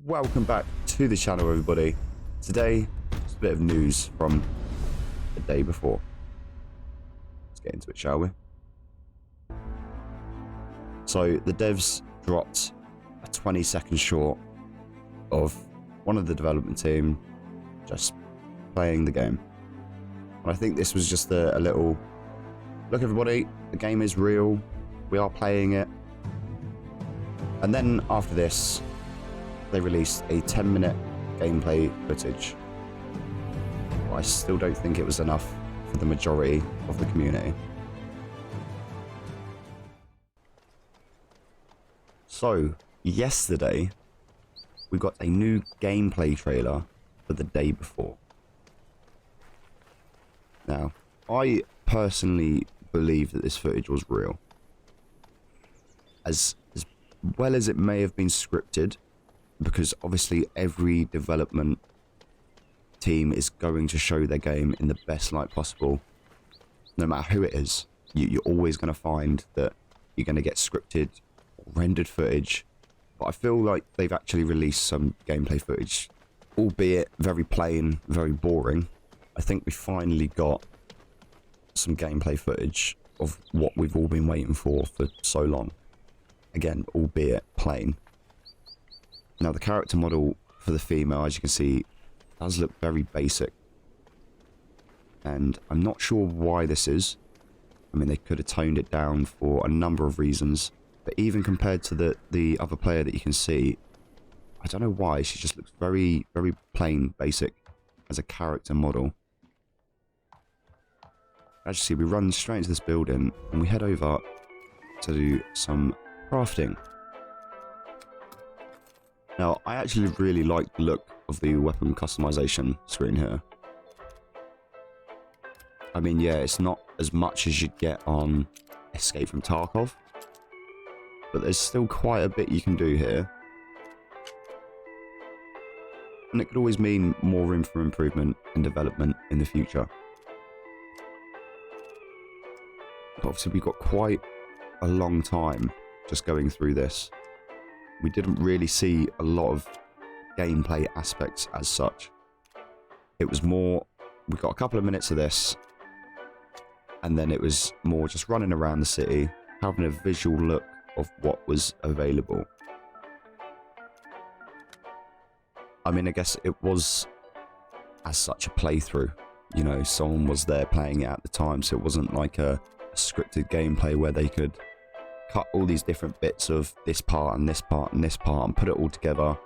Welcome back to the channel, everybody. Today, just a bit of news from the day before. Let's get into it, shall we? So, the devs dropped a 20-second short of one of the development team just playing the game. And I think this was just a little, look everybody, the game is real, we are playing it. And then after this, they released a 10-minute gameplay footage. But I still don't think it was enough for the majority of the community. So, yesterday, we got a new gameplay trailer for the day before. Now, I personally believe that this footage was real. As well as it may have been scripted, because obviously every development team is going to show their game in the best light possible. No matter who it is, you're always going to find that you're going to get scripted or rendered footage. But I feel like they've actually released some gameplay footage, albeit very plain, very boring. I think we finally got some gameplay footage of what we've all been waiting for so long. Again, albeit plain. Now, the character model for the female, as you can see, does look very basic. And I'm not sure why this is. I mean, they could have toned it down for a number of reasons. But even compared to the other player that you can see, I don't know why. She just looks very, very plain, basic as a character model. As you see, we run straight into this building and we head over to do some crafting. Now, I actually really like the look of the weapon customization screen here. I mean, yeah, it's not as much as you'd get on Escape from Tarkov, but there's still quite a bit you can do here. And it could always mean more room for improvement and development in the future. But obviously, we've got quite a long time just going through this. We didn't really see a lot of gameplay aspects as such. It was more, we got a couple of minutes of this, and then it was more just running around the city, having a visual look of what was available. I mean, I guess it was as such a playthrough. You know, someone was there playing it at the time, so it wasn't like a scripted gameplay where they could cut all these different bits of this part and this part and this part and put it all together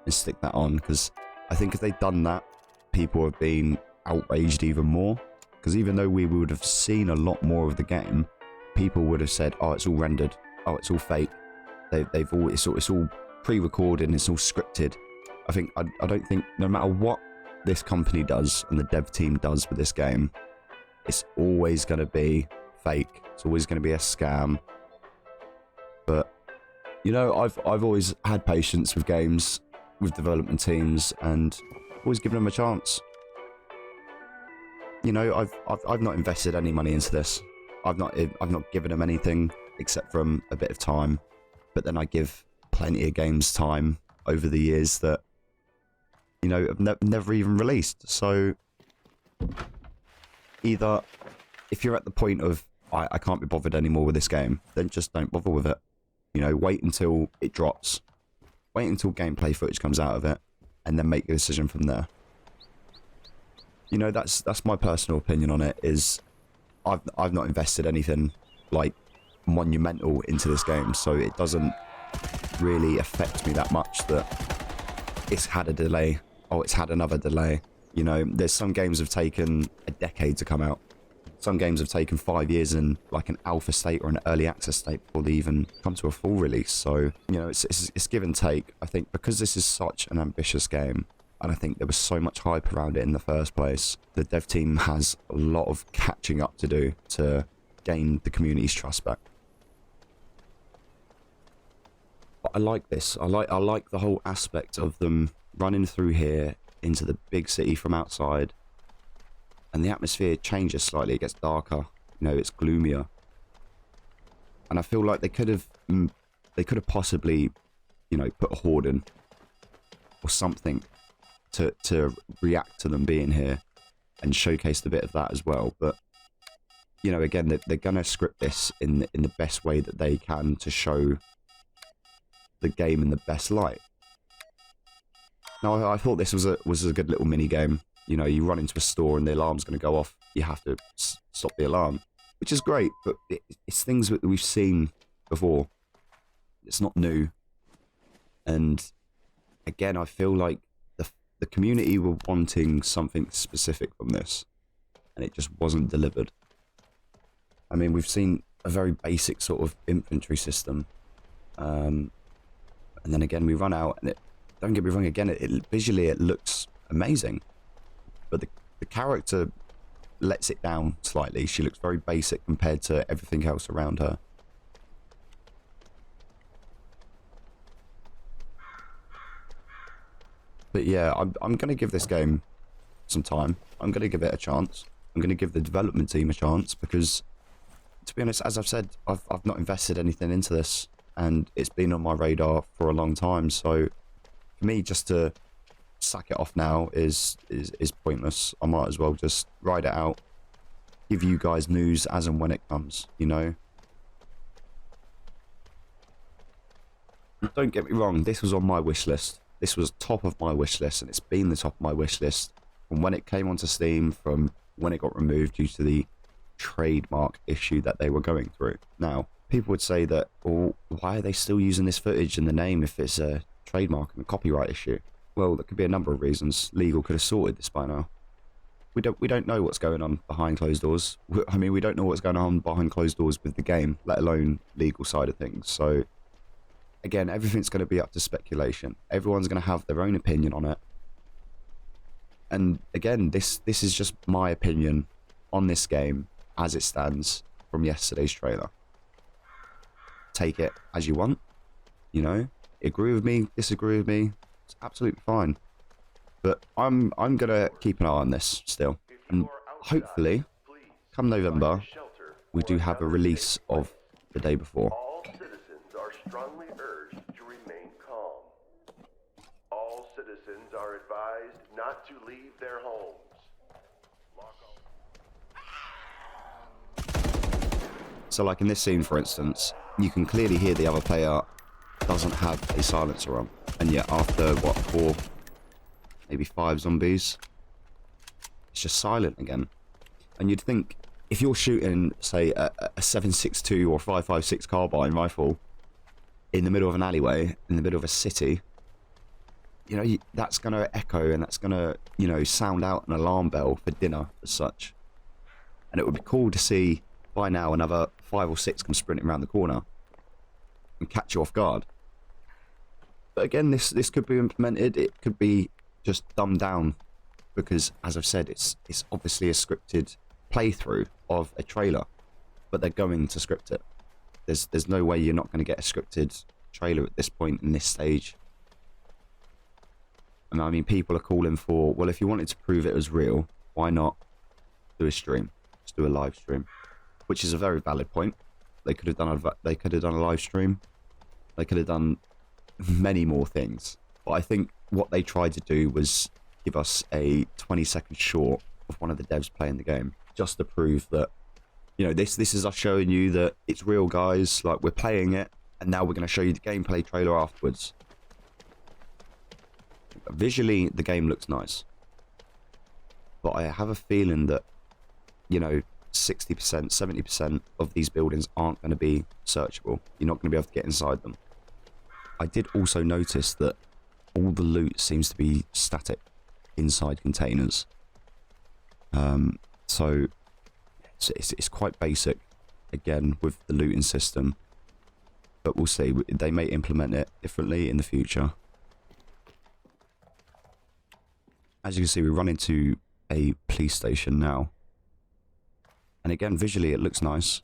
and stick that on, because I think if they'd done that, people have been outraged even more, because even though we would have seen a lot more of the game, people would have said, oh, it's all rendered, oh, it's all fake, it's all pre-recorded and it's all scripted. I don't think, no matter what this company does and the dev team does with this game, it's always going to be fake. It's always going to be a scam. But, you know, I've always had patience with games, with development teams, and always given them a chance. You know, I've not invested any money into this. I've not given them anything except from a bit of time. But then I give plenty of games time over the years that, you know, have never even released. So, either if you're at the point of I can't be bothered anymore with this game, then just don't bother with it. You know, wait until it drops. Wait until gameplay footage comes out of it, and then make a decision from there. You know, that's my personal opinion on it. Is I've not invested anything like monumental into this game, so it doesn't really affect me that much that it's had a delay. Oh, it's had another delay. You know, there's some games have taken a decade to come out. Some games have taken 5 years in like an alpha state or an early access state before they even come to a full release. So, you know, it's give and take. I think because this is such an ambitious game, and I think there was so much hype around it in the first place, the dev team has a lot of catching up to do to gain the community's trust back. But I like this. I like the whole aspect of them running through here into the big city from outside. And the atmosphere changes slightly, it gets darker, you know, it's gloomier. And I feel like they could have possibly, you know, put a horde in. or something to react to them being here and showcase a bit of that as well. But you know, again, they're gonna script this in the best way that they can to show the game in the best light. Now, I thought this was a good little mini game. You know, you run into a store and the alarm's going to go off. You have to stop the alarm, which is great. But it's things that we've seen before. It's not new. And again, I feel like the community were wanting something specific from this, and it just wasn't delivered. I mean, we've seen a very basic sort of infantry system, and then again we run out, and don't get me wrong, again, visually it looks amazing, but the character lets it down slightly. She looks very basic compared to everything else around her. But yeah, I'm going to give this game some time. I'm going to give it a chance. I'm going to give the development team a chance because, to be honest, as I've said, I've not invested anything into this, and it's been on my radar for a long time. So for me, just to sack it off now is pointless. I might as well just ride it out, give you guys news as and when it comes, you know. Don't get me wrong, this was on my wish list. This was top of my wish list, and it's been the top of my wish list from when it came onto Steam, from when it got removed due to the trademark issue that they were going through. Now, people would say that, well, why are they still using this footage in the name if it's a trademark and a copyright issue? Well, there could be a number of reasons. Legal could have sorted this by now. We don't know what's going on behind closed doors. I mean, we don't know what's going on behind closed doors with the game, let alone legal side of things. So again, everything's going to be up to speculation. Everyone's going to have their own opinion on it. And again, this is just my opinion on this game as it stands from yesterday's trailer. Take it as you want, you know. Agree with me, disagree with me, it's absolutely fine. But I'm gonna keep an eye on this still, and hopefully, come November, we do have a release of the day before. All citizens are strongly urged to remain calm. All citizens are advised not to leave their homes. So like in this scene, for instance, you can clearly hear the other player doesn't have a silencer on. And yet after, what, 4, maybe 5 zombies, it's just silent again. And you'd think, if you're shooting, say, a 7.62 or 5.56 carbine rifle in the middle of an alleyway, in the middle of a city, you know, that's going to echo and that's going to, you know, sound out an alarm bell for dinner as such. And it would be cool to see by now another 5 or 6 come sprinting around the corner and catch you off guard. But again, this could be implemented. It could be just dumbed down because, as I've said, it's obviously a scripted playthrough of a trailer, but they're going to script it. There's no way you're not going to get a scripted trailer at this point in this stage. And I mean, people are calling for, well, if you wanted to prove it was real, why not do a stream? Just do a live stream, which is a very valid point. They could have done a live stream. They could have done many more things. But I think what they tried to do was give us a 20-second short of one of the devs playing the game, just to prove that, you know, this is us showing you that it's real, guys. Like, we're playing it, and now we're going to show you the gameplay trailer afterwards. Visually, the game looks nice, but I have a feeling that, you know, 60%, 70% of these buildings aren't going to be searchable. You're not going to be able to get inside them. I did also notice that all the loot seems to be static inside containers. So it's quite basic, again, with the looting system. But we'll see. They may implement it differently in the future. As you can see, we run into a police station now. And again, visually it looks nice.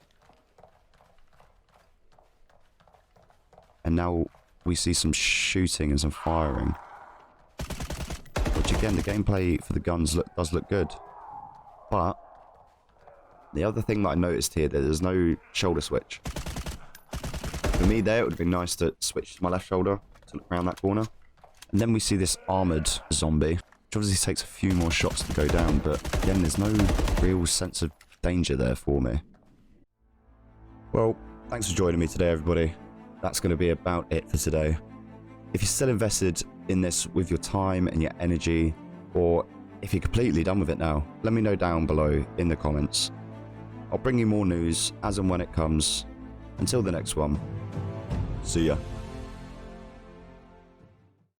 And now we see some shooting and some firing. Which again, the gameplay for the guns does look good. But the other thing that I noticed here, that there's no shoulder switch. For me there, it would have been nice to switch to my left shoulder to look around that corner. And then we see this armoured zombie, which obviously takes a few more shots to go down, but again, there's no real sense of danger there for me. Well, thanks for joining me today, everybody. That's going to be about it for today. If you're still invested in this with your time and your energy, or if you're completely done with it now, let me know down below in the comments. I'll bring you more news as and when it comes. Until the next one, see ya.